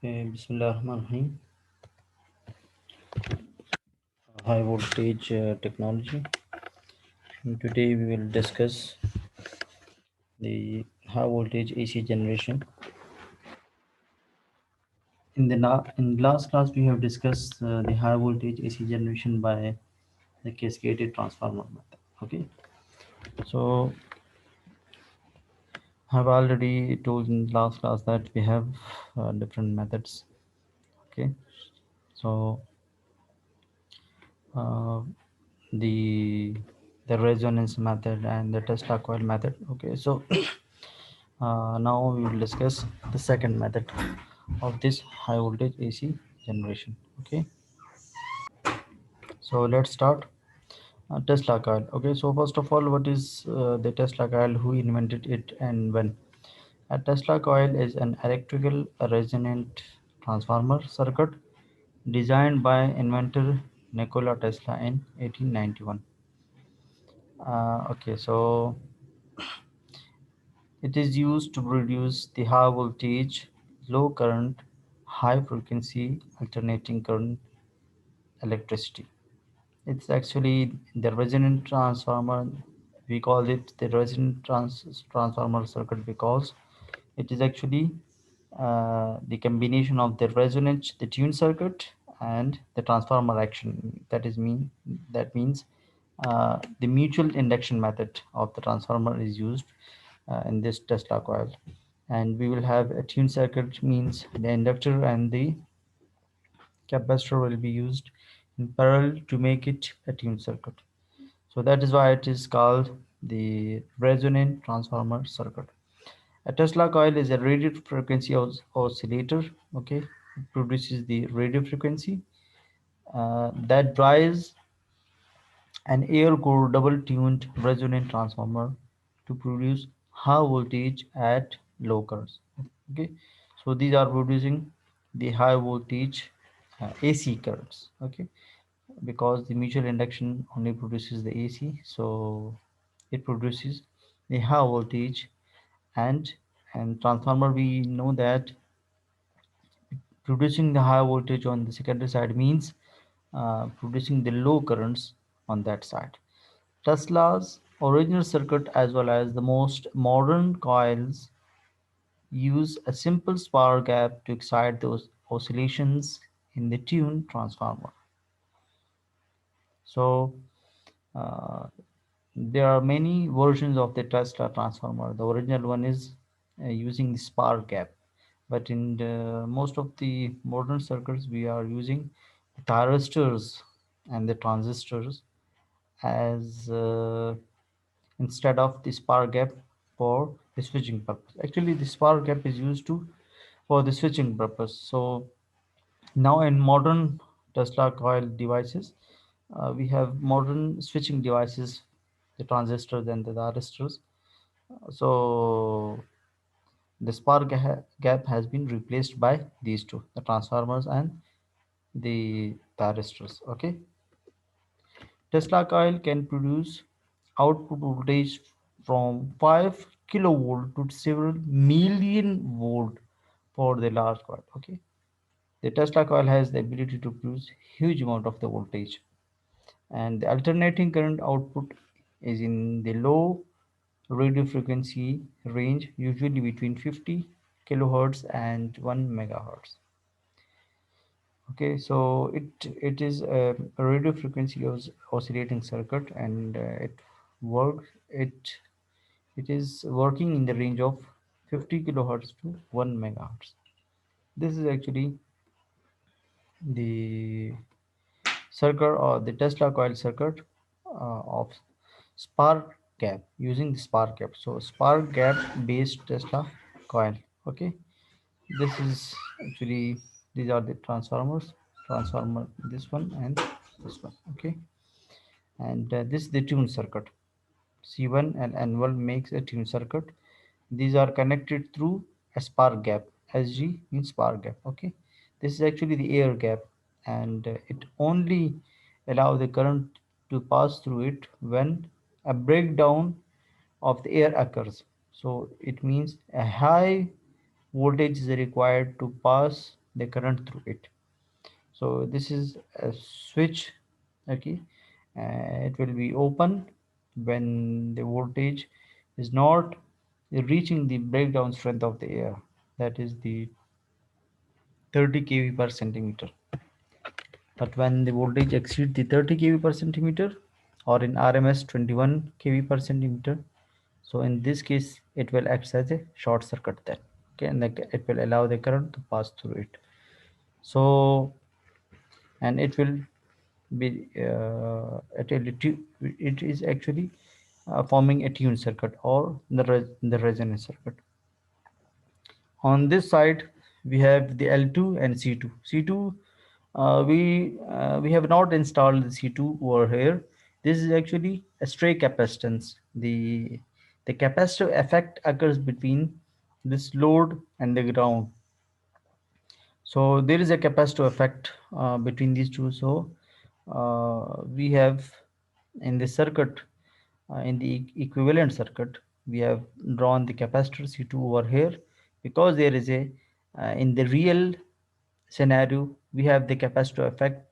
Bismillahirrahmanirrahim. High voltage technology. And today we will discuss the high voltage AC generation. In last class we have discussed the high voltage AC generation by the cascaded transformer method. Okay, so I've already told in last class that we have different methods. Okay, so uh, the the resonance method and the Tesla coil method. Okay, so now we will discuss the second method of this high voltage AC generation. Okay, so let's start. Tesla coil. Okay, so first of all, what is the Tesla coil? Who invented it and when? A Tesla coil is an electrical resonant transformer circuit designed by inventor Nikola Tesla in 1891. Okay, so it is used to produce the high voltage, low current, high frequency alternating current electricity. It's actually the resonant transformer. We call it the resonant transformer circuit because it is actually the combination of the resonance, the tune circuit, and the transformer action. That means the mutual induction method of the transformer is used in this Tesla coil, and we will have a tune circuit means the inductor and the capacitor will be used in parallel to make it a tuned circuit. So that is why it is called the resonant transformer circuit. A Tesla coil is a radio frequency oscillator. Okay, it produces the radio frequency that drives an air-core double-tuned resonant transformer to produce high voltage at low currents. Okay, so these are producing the high voltage AC currents. Okay, because the mutual induction only produces the AC, so it produces the high voltage and transformer. We know that producing the high voltage on the secondary side means producing the low currents on that side. Tesla's original circuit as well as the most modern coils use a simple spark gap to excite those oscillations in the tune transformer. So uh, there are many versions of the Tesla transformer. The original one is using the spark gap, but in most of the modern circuits we are using the thyristors and the transistors as instead of the spark gap for the switching purpose. Actually, the spark gap is used to for the switching purpose. So now in modern Tesla coil devices, we have modern switching devices, the transistors and the thyristors. So the gap has been replaced by these two, the transformers and the thyristors. Okay, Tesla coil can produce output voltage from 5 kilovolt to several million volt for the large coil. Okay, the Tesla coil has the ability to produce huge amount of the voltage, and the alternating current output is in the low radio frequency range, usually between 50 kilohertz and 1 megahertz. Okay, so it is a radio frequency oscillating circuit, and it is working in the range of 50 kilohertz to 1 megahertz. This is actually the circuit or the Tesla coil circuit of spark gap, using the spark gap. So spark gap based Tesla coil. Okay, this is actually, these are the transformer, this one and this one. Okay, and this is the tune circuit. C1 and N1 makes a tune circuit. These are connected through a spark gap. SG means spark gap. Okay, this is actually the air gap, and it only allow the current to pass through it when a breakdown of the air occurs. So it means a high voltage is required to pass the current through it. So this is a switch. Okay, it will be open when the voltage is not reaching the breakdown strength of the air, that is the 30 kV per centimeter. But when the voltage exceeds the 30 kV per centimeter, or in RMS 21 kV per centimeter, so in this case it will act as a short circuit then. Okay, and it will allow the current to pass through it. So, and it will be it is actually forming a tuned circuit or the resonance circuit. On this side we have the L2 and C2. C2, we have not installed the C2 over here. This is actually a stray capacitance. The capacitive effect occurs between this load and the ground. So there is a capacitive effect between these two. So we have in the circuit, in the equivalent circuit, we have drawn the capacitor C2 over here, because there is a in the real scenario we have the capacitor effect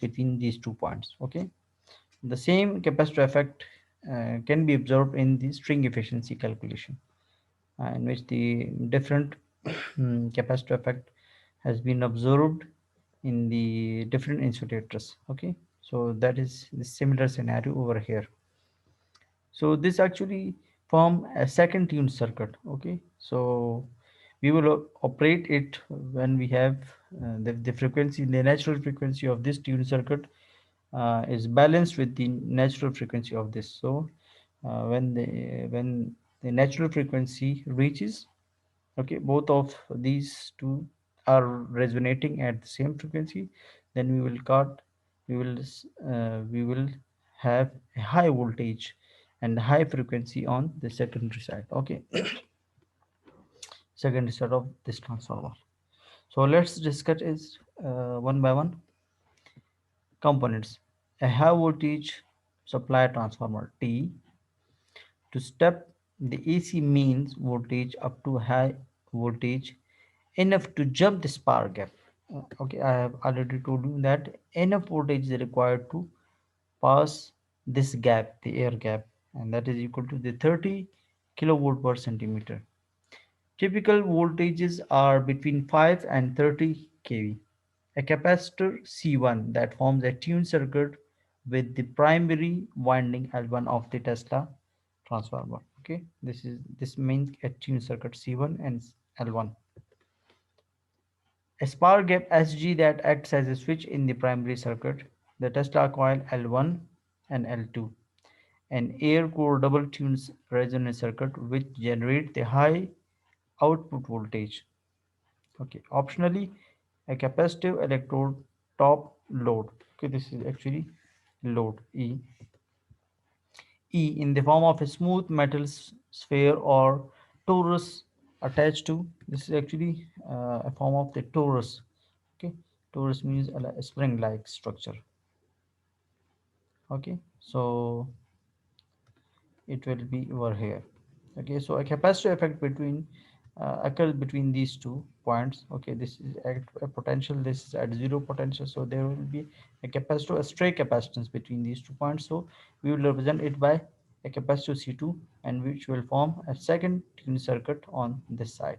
between these 2 points. Okay, the same capacitor effect can be observed in the string efficiency calculation, in which the different capacitor effect has been observed in the different insulators. Okay, so that is the similar scenario over here. So this actually form a second tuned circuit. Okay, so we will operate it when we have the frequency, the natural frequency of this tuned circuit is balanced with the natural frequency of this. So when the natural frequency reaches, okay, both of these two are resonating at the same frequency, then we will have a high voltage and high frequency on the secondary side. Okay, secondary side of this transformer. So let's discuss is one by one components. A high voltage supply transformer T to step the AC means voltage up to high voltage enough to jump the spark gap. Okay, I have already told you that enough voltage is required to pass this gap, the air gap, and that is equal to the 30 kilovolt per centimeter. Typical voltages are between 5 and 30 kV. A capacitor C1 that forms a tuned circuit with the primary winding L1 of the Tesla transformer. Okay, this means a tuned circuit C1 and L1. A spark gap SG that acts as a switch in the primary circuit, the Tesla coil L1 and L2, an air core double tuned resonance circuit which generates the high output voltage. Okay, optionally, a capacitive electrode top load. Okay, this is actually load E in the form of a smooth metal sphere or torus attached to. This is actually a form of the torus. Okay, torus means a spring-like structure. Okay, so it will be over here. Okay, so a capacitor effect between occurs between these 2 points. Okay, this is at a potential, this is at zero potential, so there will be a capacitor, a stray capacitance between these 2 points. So we will represent it by a capacitor C2, and which will form a second tuned circuit on this side.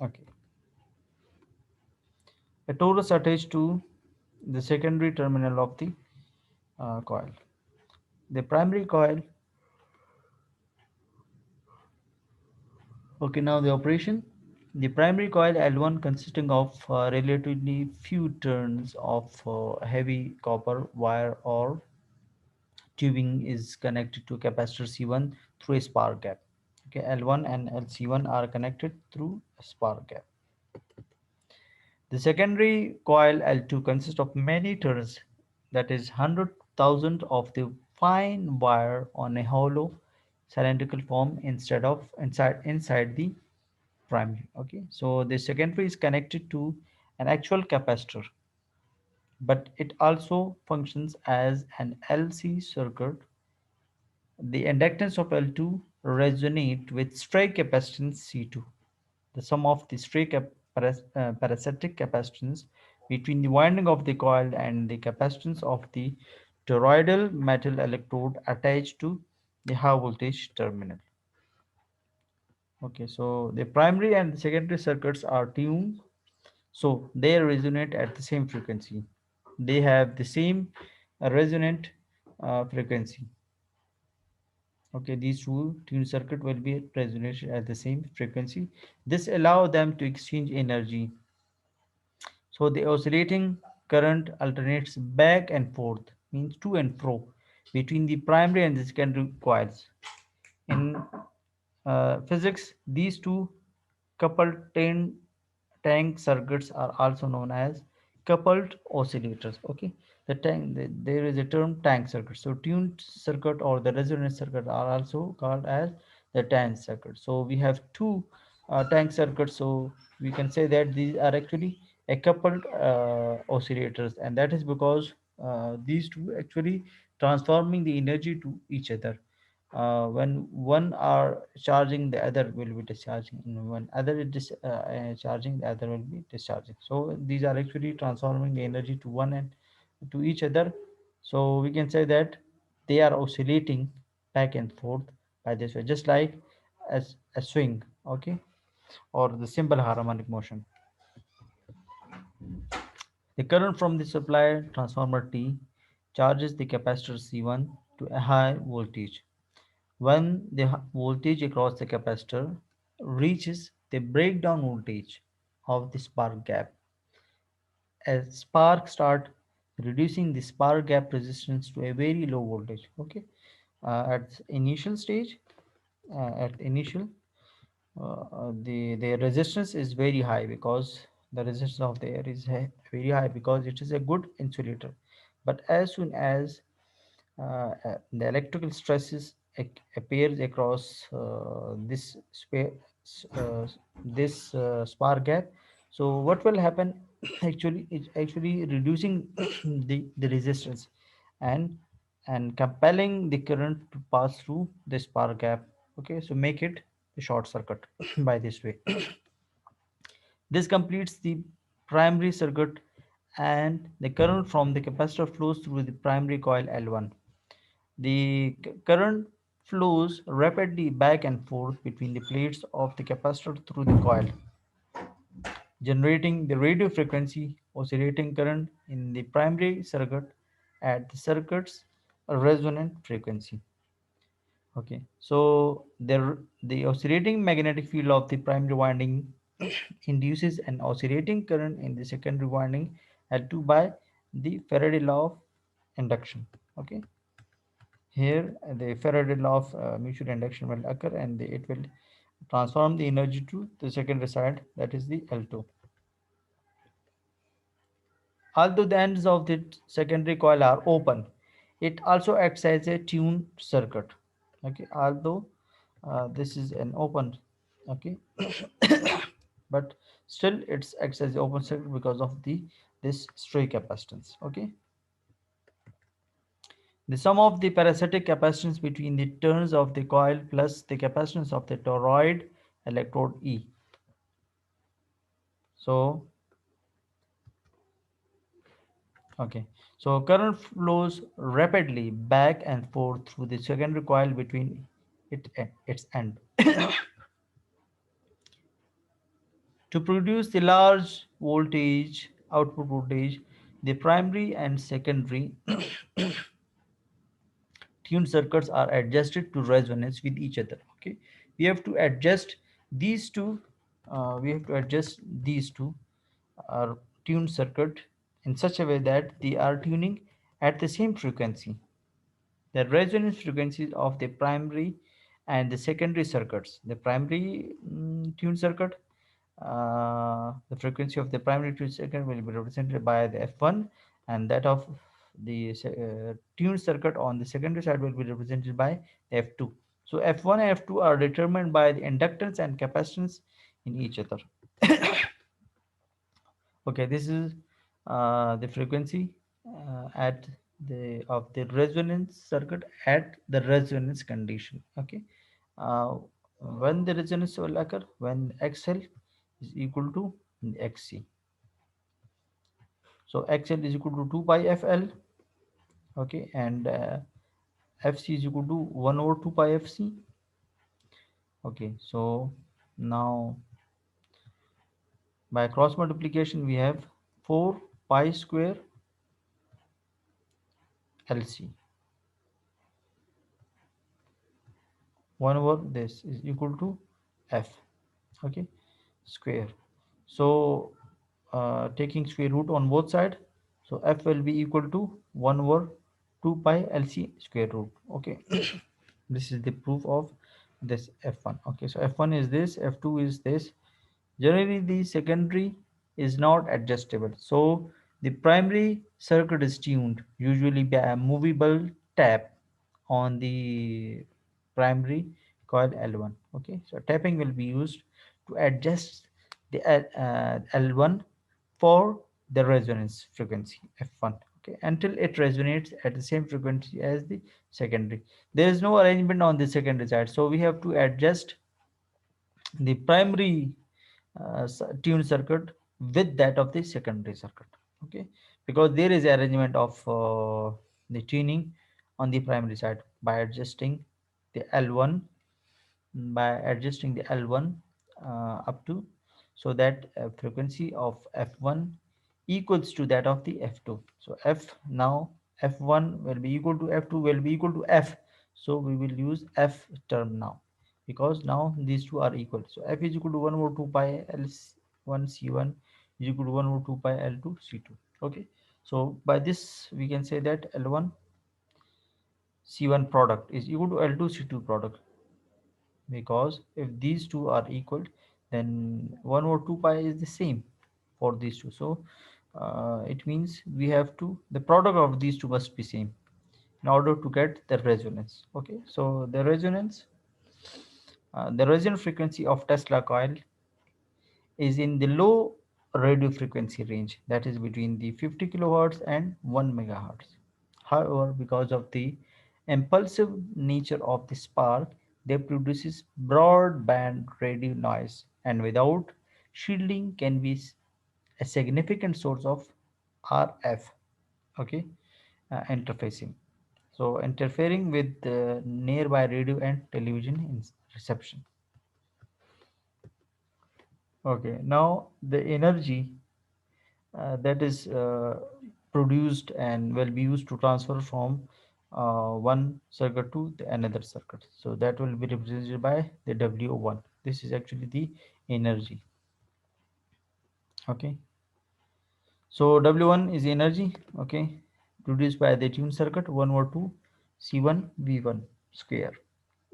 Okay, a torus attached to the secondary terminal of the coil. The primary coil. Okay, now the operation. The primary coil L1 consisting of relatively few turns of heavy copper wire or tubing is connected to capacitor C1 through a spark gap. Okay, L1 and LC1 are connected through a spark gap. The secondary coil L2 consists of many turns, that is 100,000 of the fine wire on a hollow cylindrical form inside the primary. Okay, so the secondary is connected to an actual capacitor, but it also functions as an LC circuit. The inductance of L2 resonate with stray capacitance C2. the sum of the parasitic capacitance between the winding of the coil and the capacitance of the toroidal metal electrode attached to the high voltage terminal. Okay, so the primary and the secondary circuits are tuned so they resonate at the same frequency. They have the same resonant frequency. Okay, these two tuned circuit will be resonate at the same frequency. This allow them to exchange energy. So the oscillating current alternates back and forth, means to and fro, between the primary and the secondary coils. In physics, these two coupled tank circuits are also known as coupled oscillators. Okay, there is a term tank circuit. So tuned circuit or the resonance circuit are also called as the tank circuit. So we have two tank circuits. So we can say that these are actually a coupled oscillators, and that is because these two actually transforming the energy to each other. When one are charging, the other will be discharging, and when other is charging, the other will be discharging. So these are actually transforming the energy to one and to each other. So we can say that they are oscillating back and forth by this way, just like as a swing. Okay, or the simple harmonic motion. The current from the supply transformer T charges the capacitor C1 to a high voltage. When the voltage across the capacitor reaches the breakdown voltage of the spark gap, a spark start reducing the spark gap resistance to a very low voltage. Okay, at initial stage, at initial, the resistance is very high because the resistance of the air is very high because it is a good insulator. But as soon as the electrical stresses appears across this spark gap. So what will happen actually is actually reducing the resistance and compelling the current to pass through the spark gap. Okay, so make it a short circuit by this way. This completes the primary circuit, and the current from the capacitor flows through the primary coil L1. The current flows rapidly back and forth between the plates of the capacitor through the coil, generating the radio frequency oscillating current in the primary circuit at the circuit's resonant frequency. Okay, so the oscillating magnetic field of the primary winding induces an oscillating current in the secondary winding L2 by the Faraday law of induction. Okay, here the Faraday law of mutual induction will occur, and it will transform the energy to the secondary side, that is the L2. Although the ends of the secondary coil are open, it also acts as a tuned circuit. Okay, although this is an open, okay, but still it acts as open circuit because of this stray capacitance. Okay, the sum of the parasitic capacitance between the turns of the coil plus the capacitance of the toroid electrode E. So okay, so current flows rapidly back and forth through the secondary coil between its end. To produce the large voltage output voltage, the primary and secondary tuned circuits are adjusted to resonance with each other. Okay, we have to adjust these two. We have to adjust these two tuned circuit in such a way that they are tuning at the same frequency. The resonance frequencies of the primary and the secondary circuits. The primary tuned circuit, the frequency of the primary tuned circuit will be represented by the F1, and that of the tuned circuit on the secondary side will be represented by F2. So F1 and F2 are determined by the inductance and capacitance in each other. Okay, this is the frequency at the of the resonance circuit at the resonance condition. Okay, uh, when the resonance will occur, when XL is equal to xc. So xl is equal to 2 pi fl, okay, and fc is equal to 1 over 2 pi fc. Okay, so now by cross multiplication we have 4 pi square lc, 1 over this is equal to f, okay, square. So taking square root on both sides, so f will be equal to 1 over 2 pi lc square root, okay. This is the proof of this f1. Okay, so f1 is this, f2 is this. Generally the secondary is not adjustable, so the primary circuit is tuned usually by a movable tap on the primary coil L1. Okay, so tapping will be used to adjust the L1 for the resonance frequency F1, okay, until it resonates at the same frequency as the secondary. There is no arrangement on the secondary side, so we have to adjust the primary tuned circuit with that of the secondary circuit, okay, because there is arrangement of the tuning on the primary side by adjusting the L1, up to, so that frequency of f1 equals to that of the f2. So f now f1 will be equal to f2 will be equal to f, so we will use f term now because now these two are equal. So f is equal to 1 over 2 pi l1 c1 is equal to 1 over 2 pi l2 c2, okay. So by this we can say that l1 c1 product is equal to l2 c2 product, because if these two are equal, then 1 over 2 pi is the same for these two. So it means we have to, the product of these two must be same in order to get the resonance, okay. So the resonant frequency of Tesla coil is in the low radio frequency range, that is between the 50 kilohertz and 1 megahertz. However, because of the impulsive nature of the spark, they produces broadband radio noise, and without shielding can be a significant source of RF, okay, interfacing. So interfering with nearby radio and television reception. Okay, now the energy that is produced and will be used to transfer from one circuit to the another circuit. So that will be represented by the W1. This is actually the energy. Okay. So W1 is energy. Okay. Produced by the tuned circuit 1 over 2 C1 V1 square.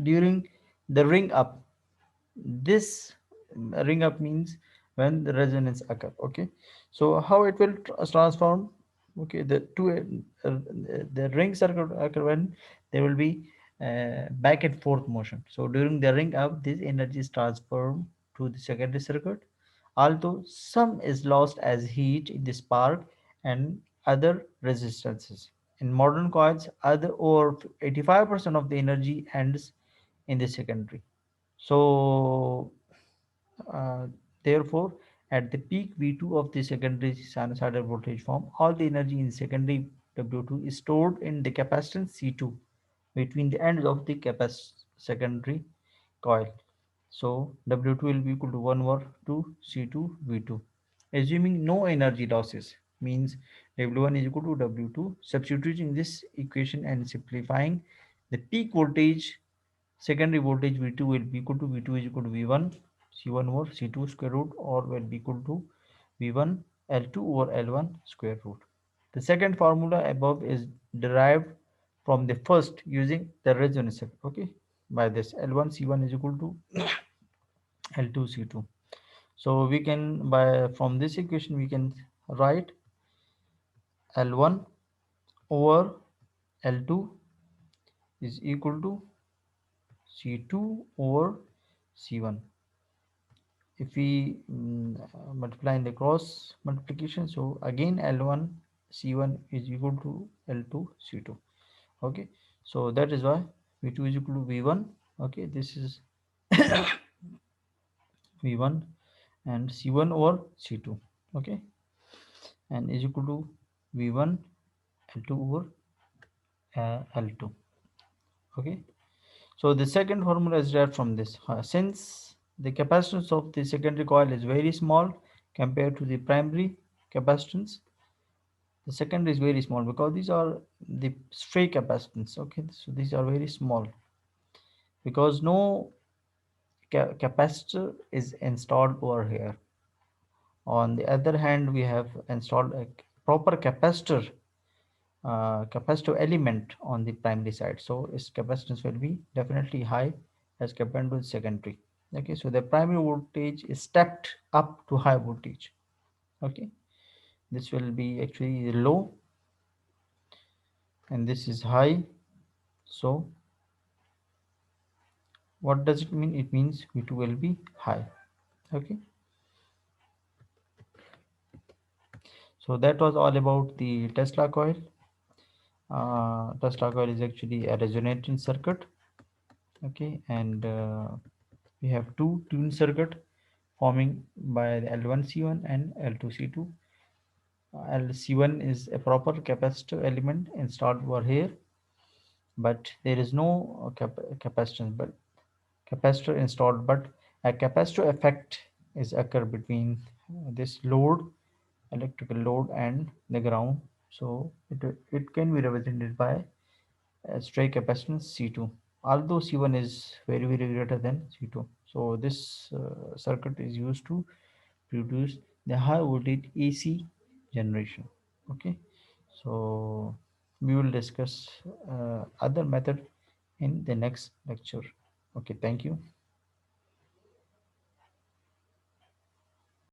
During the ring up, this ring up means when the resonance occur, okay. So how it will transform, okay, the two the ring circuit occur when there will be back and forth motion. So during the ring up, this energy is transformed to the secondary circuit, although some is lost as heat in the spark and other resistances. In modern coils, other over 85% of the energy ends in the secondary. So uh, therefore, at the peak V2 of the secondary sinusoidal voltage form, all the energy in secondary W2 is stored in the capacitance C2 between the ends of the secondary coil. So W2 will be equal to 1 over 2 C2 V2. Assuming no energy losses means W1 is equal to W2. Substituting this equation and simplifying, the peak voltage, secondary voltage V2 will be equal to V2 is equal to V1 C1 over C2 square root, or will be equal to V1 L2 over L1 square root. The second formula above is derived from the first using the resonance effect. Okay, by this L1 C1 is equal to L2 C2. So we can, by from this equation we can write L1 over L2 is equal to C2 over C1. If we multiply in the cross multiplication, so again L1 C1 is equal to L2 C2, okay. So that is why V2 is equal to V1, okay. This is V1 and C1 over C2. Okay, and is equal to V1 L2 over L2. Okay, so the second formula is derived from this. Since the capacitance of the secondary coil is very small compared to the primary capacitance, the secondary is very small because these are the stray capacitance. Okay, so these are very small because no capacitor is installed over here. On the other hand, we have installed a proper capacitive element on the primary side, so its capacitance will be definitely high as compared to the secondary. Okay, so the primary voltage is stepped up to high voltage. Okay, this will be actually low and this is high. So what does it mean? It means V2 will be high. Okay, so that was all about the Tesla coil. Tesla coil is actually a resonating circuit. Okay, and we have two tuned circuit forming by the L1C1 and L2C2. LC1 is a proper capacitive element installed over here, but there is no capacitance but capacitor installed, but a capacitor effect is occur between this load, electrical load, and the ground. So it can be represented by a stray capacitance C2, although C1 is very greater than C2. So this circuit is used to produce the high voltage AC generation. Okay, so we will discuss other method in the next lecture. Okay, thank you.